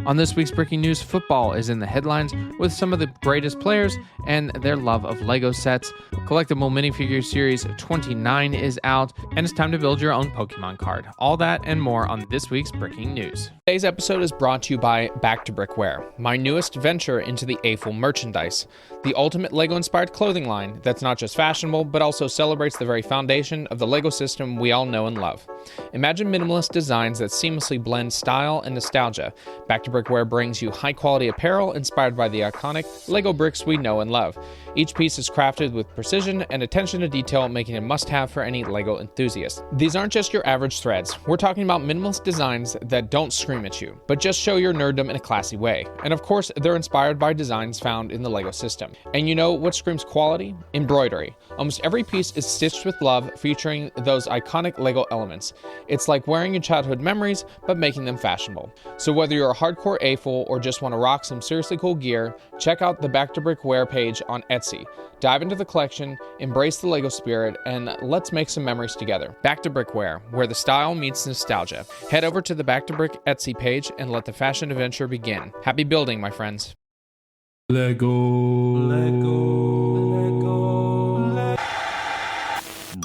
On this week's breaking news, football is in the headlines with some of the greatest players and their love of Lego sets. Collectible Minifigure Series 29 is out, and it's time to build your own Pokemon card. All that and more on this week's breaking news. Today's episode is brought to you by Back-to-Brickware, my newest venture into the AFL merchandise, the ultimate Lego-inspired clothing line that's not just fashionable, but also celebrates the very foundation of the Lego system we all know and love. Imagine minimalist designs that seamlessly blend style and nostalgia. Back-to-Brickware brings you high-quality apparel inspired by the iconic Lego bricks we know and love. Each piece is crafted with precision and attention to detail, making it a must-have for any Lego enthusiast. These aren't just your average threads. We're talking about minimalist designs that don't scream at you, but just show your nerddom in a classy way. And of course, they're inspired by designs found in the Lego system. And you know what screams quality? Embroidery. Almost every piece is stitched with love, featuring those iconic Lego elements. It's like wearing your childhood memories, but making them fashionable. So whether you're a hardcore AFL or just want to rock some seriously cool gear, check out the Back-to-Brickware page on Etsy. Dive into the collection, embrace the Lego spirit, and let's make some memories together. Back-to-Brickware, where the style meets nostalgia. Head over to the Back-to-Brick Etsy page and let the fashion adventure begin. Happy building, my friends.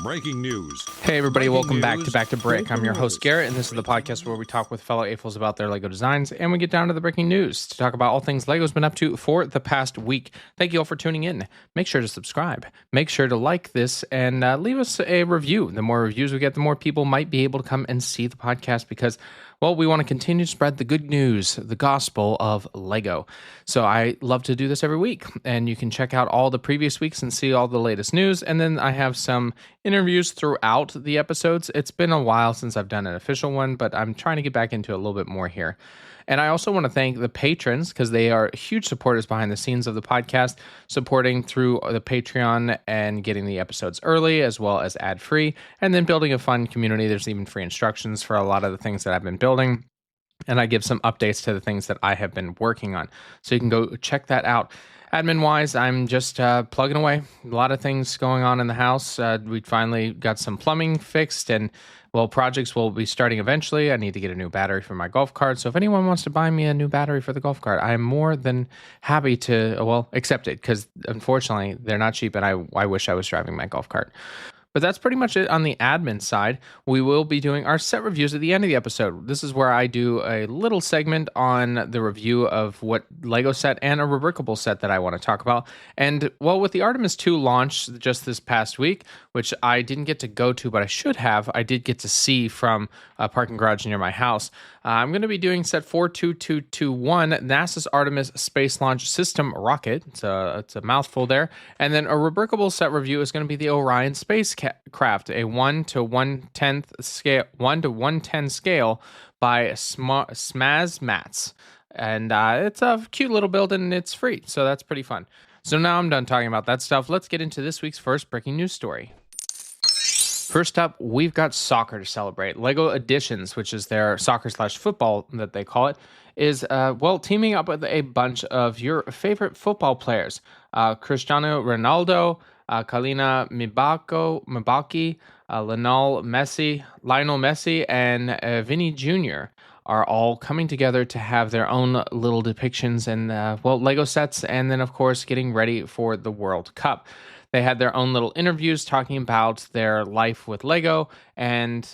Breaking news. Hey everybody, welcome back to Back to Brick. I'm your host Garrett, and this is the podcast where we talk with fellow AFLs about their Lego designs, and we get down to the breaking news to talk about all things Lego's been up to for the past week. Thank you all for tuning in. Make sure to subscribe. Make sure to like this and leave us a review. The more reviews we get, the more people might be able to come and see the podcast because, well, we want to continue to spread the good news, the gospel of Lego. So I love to do this every week, and you can check out all the previous weeks and see all the latest news. And then I have some interviews throughout the episodes. It's been a while since I've done an official one, but I'm trying to get back into it a little bit more here. And I also want to thank the patrons because they are huge supporters behind the scenes of the podcast, supporting through the Patreon and getting the episodes early as well as ad-free, and then building a fun community. There's even free instructions for a lot of the things that I've been building, and I give some updates to the things that I have been working on. So you can go check that out. Admin-wise, I'm just plugging away. A lot of things going on in the house. We finally got some plumbing fixed, and well, projects will be starting eventually. I need to get a new battery for my golf cart. So if anyone wants to buy me a new battery for the golf cart, I'm more than happy to, well, accept it because unfortunately they're not cheap, and I wish I was driving my golf cart. But that's pretty much it on the admin side. We will be doing our set reviews at the end of the episode. This is where I do a little segment on the review of what Lego set and a rebrickable set that I want to talk about. And well, with the Artemis 2 launch just this past week, which I didn't get to go to, but I should have, I did get to see from a parking garage near my house. I'm going to be doing set 42221, NASA's Artemis Space Launch System rocket. It's a mouthful there. And then a rebrickable set review is going to be the Orion Spacecraft, a 1 to 110 scale by Smaz Mats. And it's a cute little build and it's free, so that's pretty fun. So now I'm done talking about that stuff. Let's get into this week's first breaking news story. First up, we've got soccer to celebrate. Lego Editions, which is their soccer/football that they call it, is, teaming up with a bunch of your favorite football players. Cristiano Ronaldo, Kalina Mibaki, Lionel Messi, and Vinny Jr. are all coming together to have their own little depictions and, Lego sets, and then, of course, getting ready for the World Cup. They had their own little interviews talking about their life with Lego, and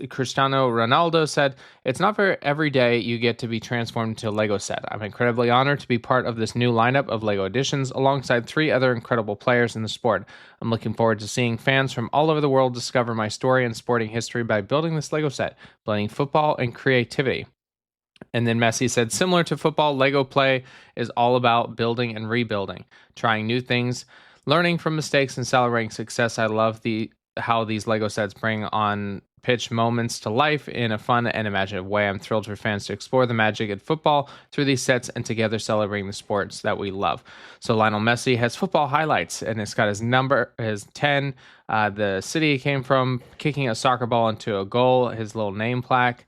Cristiano Ronaldo said, "It's not for every day you get to be transformed into a Lego set. I'm incredibly honored to be part of this new lineup of Lego Editions alongside 3 other incredible players in the sport. I'm looking forward to seeing fans from all over the world discover my story and sporting history by building this Lego set, blending football and creativity." And then Messi said, "Similar to football, Lego play is all about building and rebuilding, trying new things, learning from mistakes, and celebrating success. I love how these Lego sets bring on pitch moments to life in a fun and imaginative way. I'm thrilled for fans to explore the magic of football through these sets and together celebrating the sports that we love." So Lionel Messi has football highlights, and it's got his number, his 10, the city he came from, kicking a soccer ball into a goal, his little name plaque.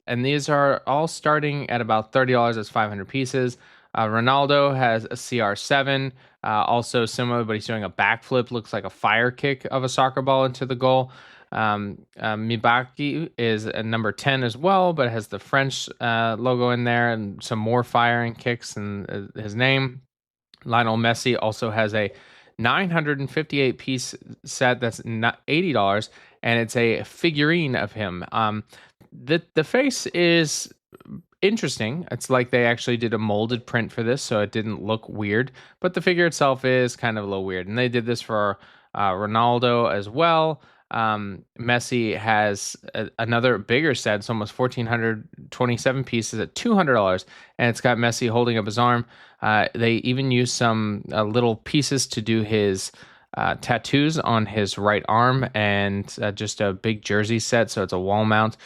And these are all starting at about $30 as 500 pieces. Ronaldo has a CR7, also similar, but he's doing a backflip, looks like a fire kick of a soccer ball into the goal. Mibaki is a number 10 as well, but it has the French logo in there and some more firing kicks and his name. Lionel Messi also has a 958 piece set that's not $80, and it's a figurine of him. The face is interesting. It's like they actually did a molded print for this, so it didn't look weird. But the figure itself is kind of a little weird, and they did this for Ronaldo as well. Messi has another bigger set. It's almost 1,427 pieces at $200, and it's got Messi holding up his arm. They even used some little pieces to do his tattoos on his right arm, and just a big jersey set, so it's a wall mount.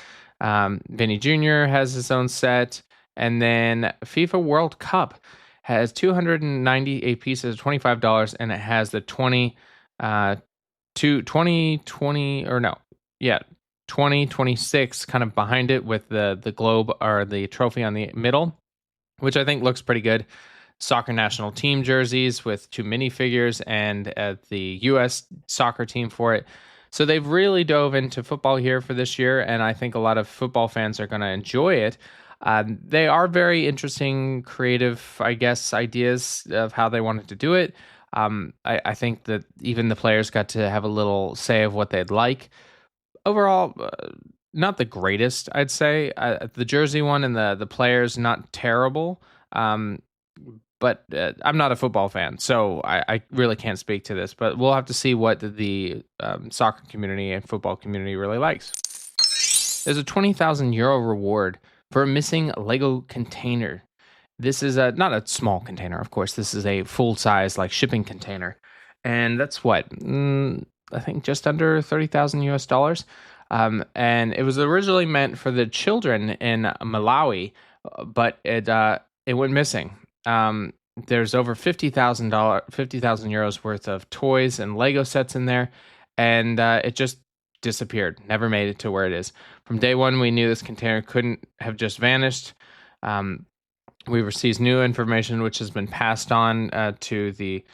Vinny Jr. has his own set, and then FIFA World Cup has 298 pieces at $25, and it has the 2026 kind of behind it with the globe or the trophy on the middle, which I think looks pretty good. Soccer national team jerseys with 2 minifigures and the U.S. soccer team for it. So they've really dove into football here for this year, and I think a lot of football fans are going to enjoy it. They are very interesting, creative, I guess, ideas of how they wanted to do it. I think that even the players got to have a little say of what they'd like. Overall, not the greatest, I'd say. The jersey one and the players, not terrible. But I'm not a football fan, so I really can't speak to this. But we'll have to see what the soccer community and football community really likes. There's a 20,000 euro reward for a missing Lego container. This is not a small container, of course. This is a full-size shipping container, and that's what I think just under 30,000 US. And it was originally meant for the children in Malawi, but it went missing. There's over 50,000 euros worth of toys and Lego sets in there, and it just disappeared. Never made it to where it is. From day one, we knew this container couldn't have just vanished. We received new information, which has been passed on to the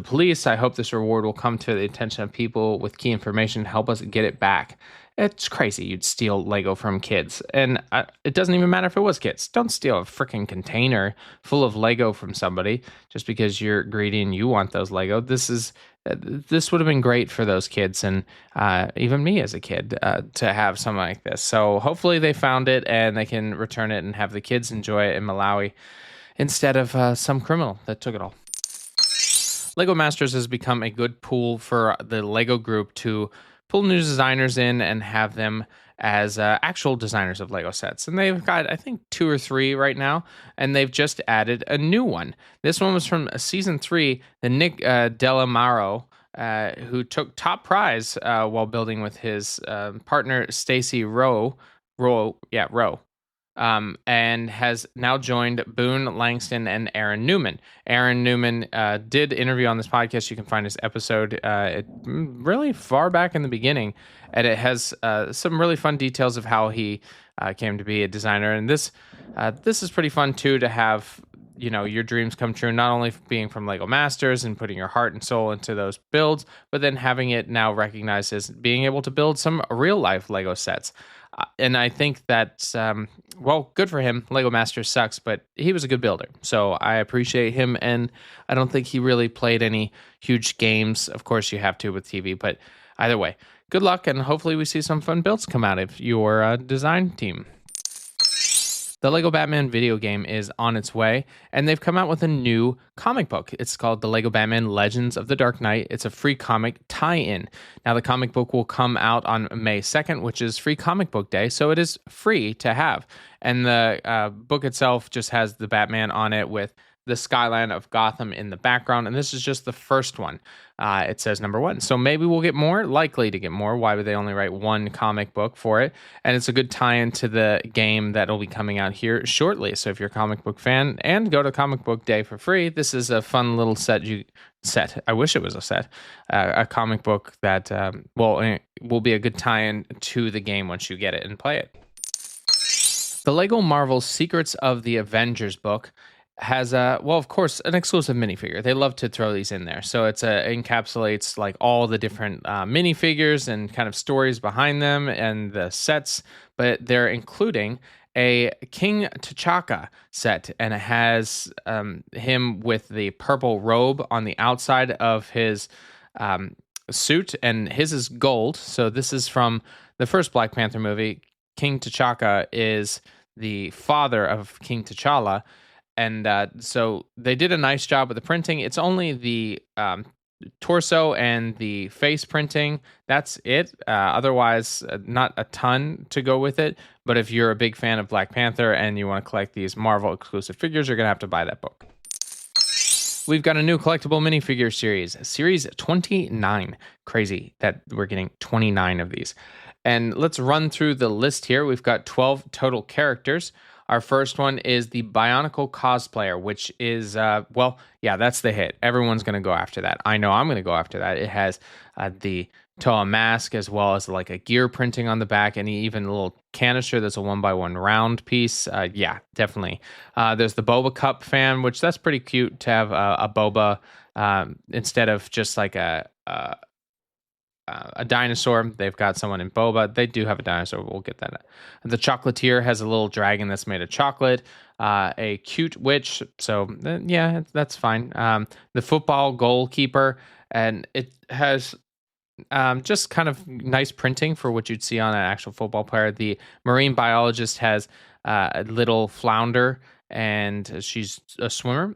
police. I hope this reward will come to the attention of people with key information to help us get it back. It's crazy you'd steal Lego from kids. And it doesn't even matter if it was kids. Don't steal a freaking container full of Lego from somebody just because you're greedy and you want those Lego. This would have been great for those kids and even me as a kid to have something like this. So hopefully they found it and they can return it and have the kids enjoy it in Malawi instead of some criminal that took it all. Lego Masters has become a good pool for the Lego group to pull new designers in and have them as actual designers of Lego sets. And they've got, I think, 2 or 3 right now, and they've just added a new one. This one was from season 3, the Nick Delamaro, who took top prize while building with his partner, Stacy Rowe, and has now joined Boone Langston and Aaron Newman. Aaron Newman did interview on this podcast. You can find his episode really far back in the beginning, and it has some really fun details of how he came to be a designer. And this is pretty fun too, to have your dreams come true, not only being from Lego Masters and putting your heart and soul into those builds, but then having it now recognized as being able to build some real life Lego sets. And I think that's, good for him. Lego Masters sucks, but he was a good builder. So I appreciate him, and I don't think he really played any huge games. Of course, you have to with TV, but either way, good luck, and hopefully we see some fun builds come out of your design team. The Lego Batman video game is on its way, and they've come out with a new comic book. It's called The Lego Batman Legends of the Dark Knight. It's a free comic tie-in. Now, the comic book will come out on May 2nd, which is Free Comic Book Day, so it is free to have. And the book itself just has the Batman on it with the skyline of Gotham in the background, and this is just the first one. It says number 1. So maybe we'll get more, likely to get more. Why would they only write one comic book for it? And it's a good tie-in to the game that'll be coming out here shortly. So if you're a comic book fan and go to Comic Book Day for free, this is a fun little set. I wish it was a set. A comic book that will be a good tie-in to the game once you get it and play it. The Lego Marvel Secrets of the Avengers book has well, of course, an exclusive minifigure. They love to throw these in there, so encapsulates like all the different minifigures and kind of stories behind them and the sets. But they're including a King T'Chaka set, and it has him with the purple robe on the outside of his suit, and his is gold. So this is from the first Black Panther movie. King T'Chaka is the father of King T'Challa, and so they did a nice job with the printing. It's only the torso and the face printing. That's it. Otherwise, not a ton to go with it. But if you're a big fan of Black Panther and you want to collect these Marvel exclusive figures, you're going to have to buy that book. We've got a new collectible minifigure series 29. Crazy that we're getting 29 of these. And let's run through the list here. We've got 12 total characters. Our first one is the Bionicle cosplayer, which is, that's the hit. Everyone's going to go after that. I know I'm going to go after that. It has the Toa mask as well as like a gear printing on the back, and even a little canister that's a 1x1 round piece. Definitely. There's the Boba Cup fan, which that's pretty cute to have a Boba instead of just like a dinosaur. They've got someone in Boba. They do have a dinosaur. We'll get that. The chocolatier has a little dragon that's made of chocolate. A cute witch. So that's fine. The football goalkeeper, and it has just kind of nice printing for what you'd see on an actual football player. The marine biologist has a little flounder, and she's a swimmer.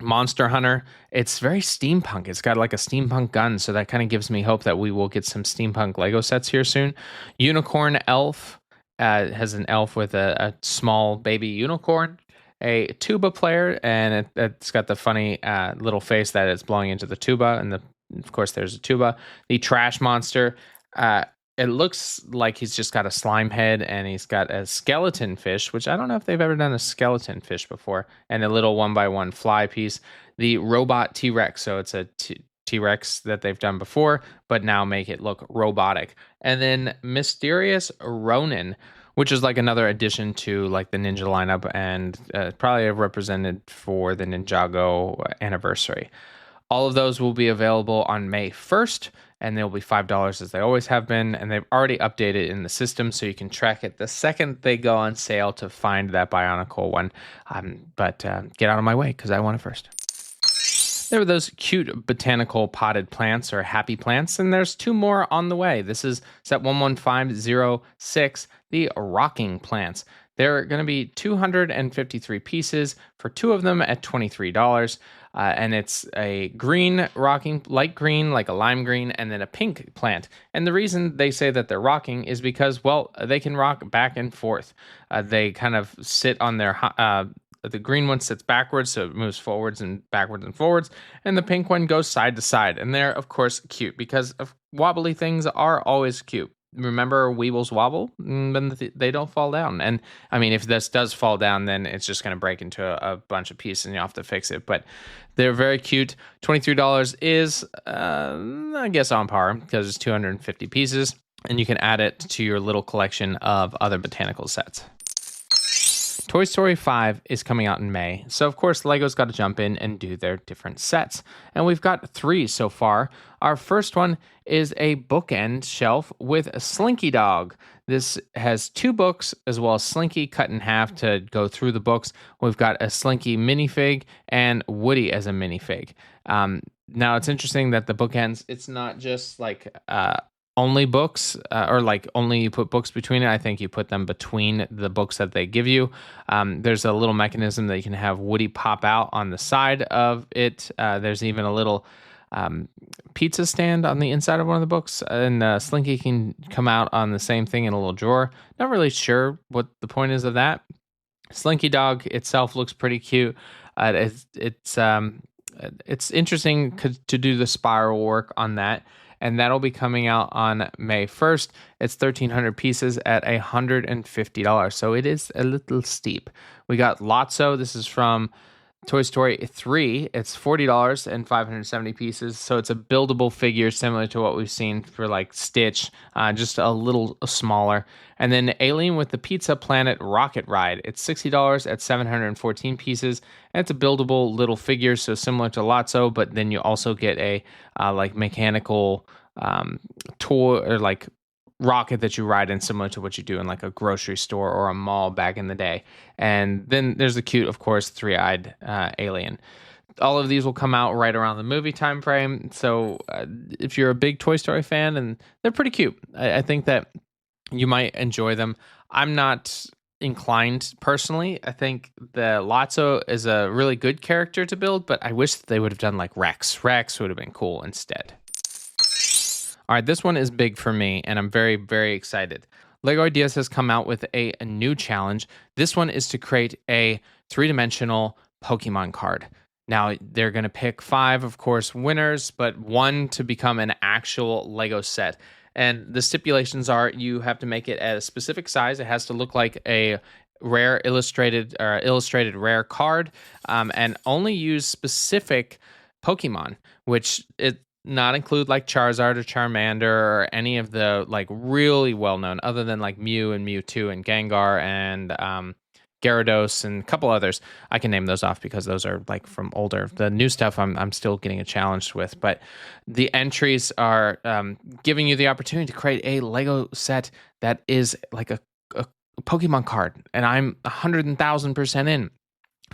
Monster Hunter, it's very steampunk. It's got like a steampunk gun, so that kind of gives me hope that we will get some steampunk Lego sets here soon. Unicorn Elf has an elf with a small baby unicorn. A tuba player, and it's got the funny little face that is blowing into the tuba, and of course there's a tuba. The Trash Monster, it looks like he's just got a slime head, and he's got a skeleton fish, which I don't know if they've ever done a skeleton fish before, and a little 1x1 fly piece. The robot T-Rex, so it's a T-Rex that they've done before, but now make it look robotic. And then Mysterious Ronin, which is like another addition to like the Ninja lineup, and probably represented for the Ninjago anniversary. All of those will be available on May 1st, and they'll be $5 as they always have been, and they've already updated in the system, so you can track it the second they go on sale to find that Bionicle one. But get out of my way, because I want it first. There were those cute botanical potted plants, or happy plants, and there's 2 more on the way. This is set 11506, the rocking plants. There are going to be 253 pieces for 2 of them at $23. And it's a green rocking, light green, like a lime green, and then a pink plant. And the reason they say that they're rocking is because, well, they can rock back and forth. They kind of sit on their, the green one sits backwards, so it moves forwards and backwards and forwards. And the pink one goes side to side. And they're, of course, cute because wobbly things are always cute. Remember Weebles Wobble? Then they don't fall down. And I mean, if this does fall down, then it's just going to break into a bunch of pieces and you have to fix it. But they're very cute. $23 is, I guess, on par because it's 250 pieces. And you can add it to your little collection of other botanical sets. Toy Story 5 is coming out in May, so of course LEGO's got to jump in and do their different sets, and we've got 3 so far. Our first one is a bookend shelf with a Slinky Dog. This has 2 books as well as Slinky cut in half to go through the books. We've got a Slinky minifig and Woody as a minifig. Now it's interesting that the bookends, it's not just like only books or like only you put books between it. I think you put them between the books that they give you. There's a little mechanism that you can have Woody pop out on the side of it. There's even a little pizza stand on the inside of one of the books, and Slinky can come out on the same thing in a little drawer. Not really sure what the point is of that. Slinky Dog itself looks pretty cute. It's interesting to do the spiral work on that. And that'll be coming out on May 1st. It's 1,300 pieces at $150. So it is a little steep. We got Lotso. This is from Toy Story 3, it's $40 and 570 pieces. So it's a buildable figure similar to what we've seen for like Stitch, just a little smaller. And then Alien with the Pizza Planet Rocket Ride, it's $60 at 714 pieces. And it's a buildable little figure, so similar to Lotso, but then you also get a like mechanical toy or like rocket that you ride in, similar to what you do in like a grocery store or a mall back in the day. And then there's the cute, of course, three-eyed alien. All of these will come out right around the movie time frame. So if you're a big Toy Story fan, and they're pretty cute, I think that you might enjoy them. I'm not inclined personally. I think the Lotso is a really good character to build, but I wish they would have done like Rex. Rex would have been cool instead. All right, this one is big for me, and I'm very, very excited. LEGO Ideas has come out with a new challenge. This one is to create a three-dimensional Pokemon card. Now, they're going to pick 5, of course, winners, but 1 to become an actual LEGO set. And the stipulations are you have to make it at a specific size. It has to look like a rare illustrated rare card, and only use specific Pokemon, which it not include like Charizard or Charmander or any of the like really well known, other than like Mew and Mewtwo and Gengar and Gyarados and a couple others. I can name those off because those are like from older. The new stuff I'm still getting a challenge with, but the entries are giving you the opportunity to create a Lego set that is like a Pokemon card, and I'm 100,000% in.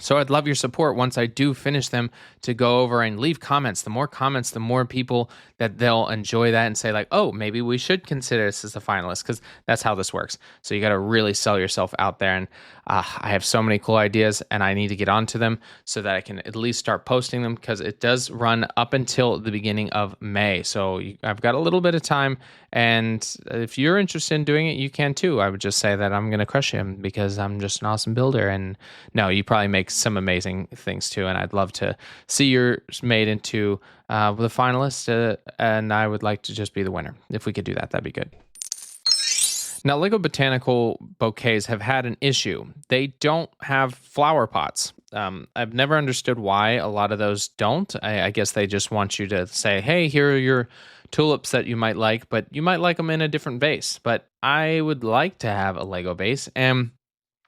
So I'd love your support once I do finish them to go over and leave comments. The more comments, the more people that they'll enjoy that and say like, oh, maybe we should consider this as a finalist, because that's how this works. So you got to really sell yourself out there. And I have so many cool ideas, and I need to get onto them so that I can at least start posting them, because it does run up until the beginning of May. So I've got a little bit of time. And if you're interested in doing it, you can too. I would just say that I'm going to crush him because I'm just an awesome builder. And no, you probably make some amazing things too. And I'd love to see yours made into the finalist. And I would like to just be the winner. If we could do that, that'd be good. Now, Lego Botanical bouquets have had an issue. They don't have flower pots. I've never understood why a lot of those don't. I guess they just want you to say, hey, here are your tulips that you might like, but you might like them in a different vase. But I would like to have a Lego vase, and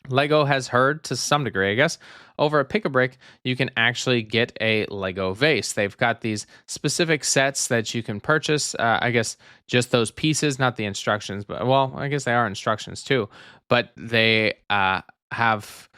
Lego has heard to some degree, I guess, over at Pick-a-Brick, you can actually get a Lego vase. They've got these specific sets that you can purchase. I guess just those pieces, not the instructions, but well, I guess they are instructions too. But they have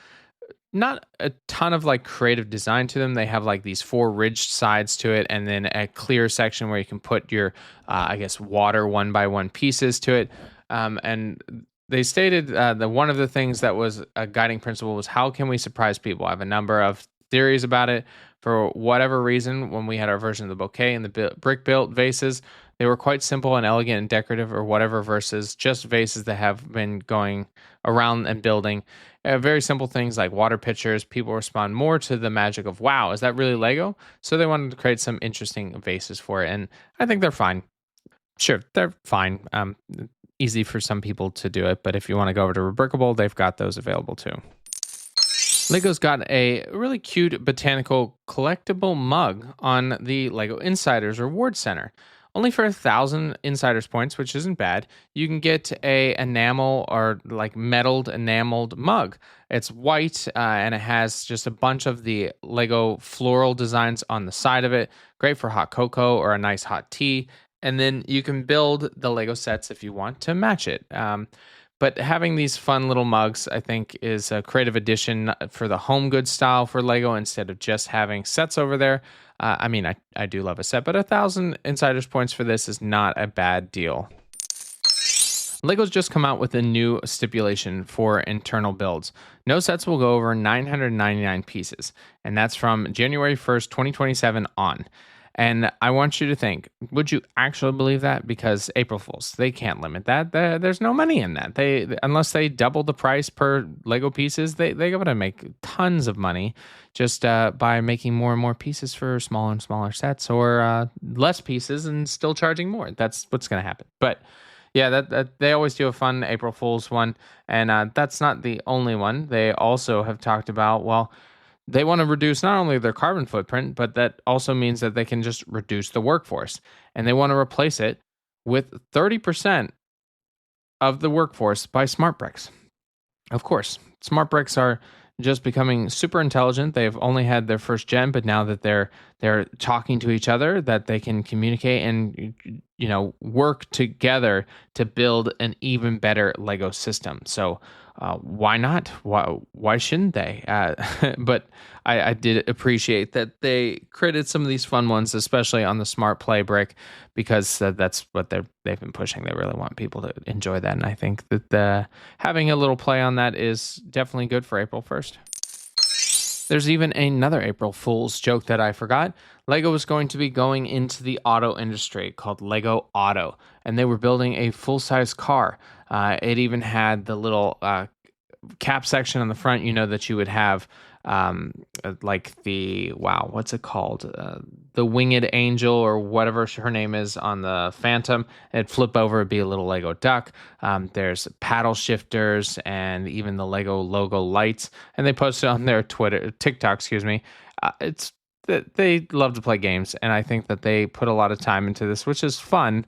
not a ton of like creative design to them. They have like these 4 ridged sides to it, and then a clear section where you can put your, I guess, water 1x1 pieces to it. And they stated that one of the things that was a guiding principle was, how can we surprise people? I have a number of theories about it. For whatever reason, when we had our version of the bouquet and the brick-built vases, they were quite simple and elegant and decorative or whatever, versus just vases that have been going around and building. Very simple things like water pitchers. People respond more to the magic of, wow, is that really Lego? So they wanted to create some interesting vases for it, and I think they're fine. Sure, they're fine. Easy for some people to do it, but if you want to go over to Rebrickable, they've got those available too. LEGO's got a really cute botanical collectible mug on the LEGO Insiders Reward Center. Only for 1,000 Insiders points, which isn't bad, you can get a enamel or like enameled mug. It's white and it has just a bunch of the LEGO floral designs on the side of it. Great for hot cocoa or a nice hot tea. And then you can build the Lego sets if you want to match it. But having these fun little mugs, I think, is a creative addition for the home goods style for Lego, instead of just having sets over there. I do love a set, but 1,000 Insiders points for this is not a bad deal. LEGO's just come out with a new stipulation for internal builds. No sets will go over 999 pieces, and that's from January 1st, 2027 on. And I want you to think, would you actually believe that? Because April Fools, they can't limit that. There's no money in that. Unless they double the price per Lego pieces, they got to make tons of money just by making more and more pieces for smaller and smaller sets, or less pieces and still charging more. That's what's going to happen. But yeah, that they always do a fun April Fool's one, and that's not the only one. They also have talked about, well, they want to reduce not only their carbon footprint, but that also means that they can just reduce the workforce. And they want to replace it with 30% of the workforce by smart bricks. Of course, smart bricks are just becoming super intelligent. They've only had their first gen, but now that they're talking to each other, that they can communicate and work together to build an even better Lego system. So why not? Why shouldn't they? But I did appreciate that they created some of these fun ones, especially on the Smart Play brick, because that's what they've been pushing. They really want people to enjoy that, and I think that having a little play on that is definitely good for April 1st. There's even another April Fool's joke that I forgot. Lego was going to be going into the auto industry called Lego Auto, and they were building a full-size car. It even had the little cap section on the front, that you would have like what's it called? The Winged Angel or whatever her name is on the Phantom. It'd flip over, it'd be a little Lego duck. There's paddle shifters and even the Lego logo lights. And they posted on their TikTok, it's that they love to play games, and I think that they put a lot of time into this, which is fun.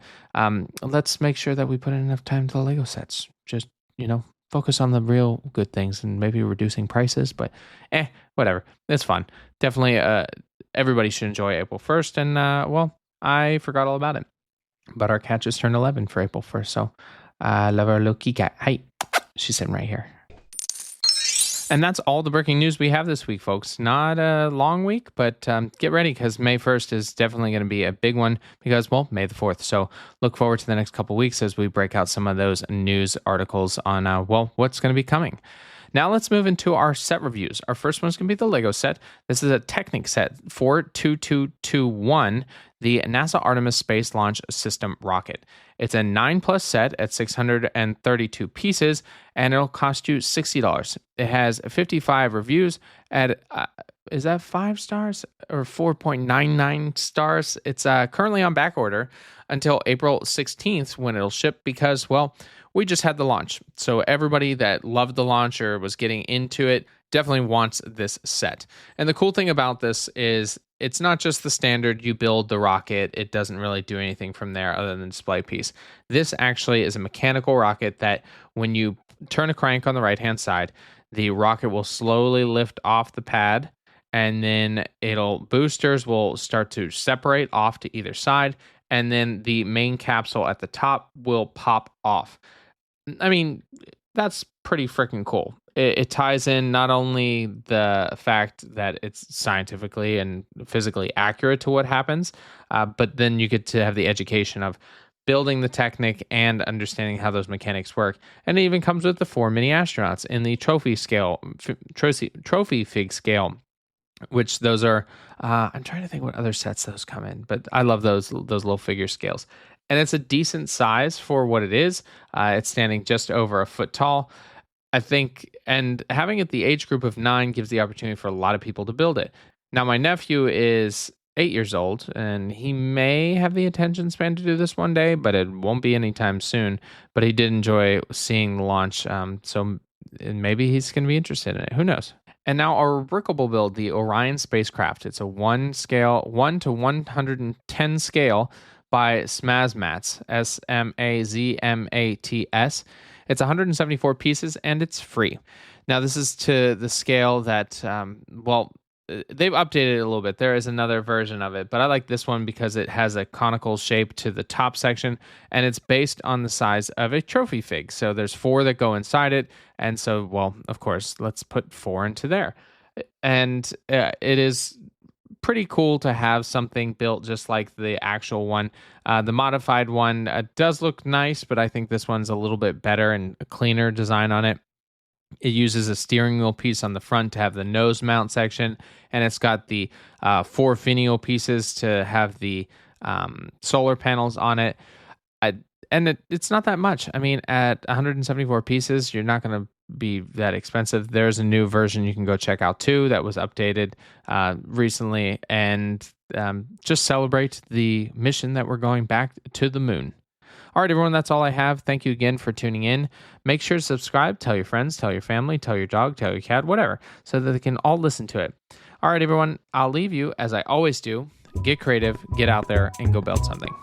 Let's make sure that we put in enough time to the Lego sets. Just, focus on the real good things and maybe reducing prices, but whatever. It's fun. Definitely everybody should enjoy April 1st, and I forgot all about it. But our cat just turned 11 for April 1st, so I love our little kitty cat. Hi, she's sitting right here. And that's all the breaking news we have this week, folks. Not a long week, but get ready because May 1st is definitely going to be a big one because, May the 4th. So look forward to the next couple weeks as we break out some of those news articles on, what's going to be coming. Now let's move into our set reviews. Our first one is going to be the Lego set. This is a Technic set 42221, the NASA Artemis Space Launch System rocket. It's a 9+ set at 632 pieces, and it'll cost you $60. It has 55 reviews at, is that 5 stars or 4.99 stars? It's currently on back order until April 16th when it'll ship because, we just had the launch. So everybody that loved the launch or was getting into it definitely wants this set. And the cool thing about this is it's not just the standard, you build the rocket. It doesn't really do anything from there other than display piece. This actually is a mechanical rocket that when you turn a crank on the right-hand side, the rocket will slowly lift off the pad, and then boosters will start to separate off to either side, and then the main capsule at the top will pop off. I mean, that's pretty freaking cool. It ties in not only the fact that it's scientifically and physically accurate to what happens, but then you get to have the education of building the Technic and understanding how those mechanics work. And it even comes with the 4 mini astronauts in the trophy fig scale, which those are, I'm trying to think what other sets those come in, but I love those little figure scales. And it's a decent size for what it is. It's standing just over a foot tall, I think, and having it the age group of 9 gives the opportunity for a lot of people to build it. Now, my nephew is 8 years old, and he may have the attention span to do this one day, but it won't be anytime soon. But he did enjoy seeing the launch, so maybe he's going to be interested in it. Who knows? And now our workable build, the Orion spacecraft. It's a 1 to 110 scale by Smazmats, Smazmats. It's 174 pieces, and it's free. Now, this is to the scale that, they've updated it a little bit. There is another version of it, but I like this one because it has a conical shape to the top section, and it's based on the size of a trophy fig. So there's 4 that go inside it, and so, of course, let's put 4 into there. And it is pretty cool to have something built just like the actual one. The modified one does look nice, but I think this one's a little bit better and a cleaner design on it. It uses a steering wheel piece on the front to have the nose mount section, and it's got the 4 finial pieces to have the solar panels on it. It's not that much. I mean, at 174 pieces, you're not going to be that expensive. There's a new version you can go check out too that was updated recently, and just celebrate the mission that we're going back to the moon. All right, everyone, that's all I have. Thank you again for tuning in. Make sure to subscribe, tell your friends, tell your family, tell your dog, tell your cat, whatever, so that they can all listen to it. All right, everyone, I'll leave you, as I always do. Get creative, get out there, and go build something.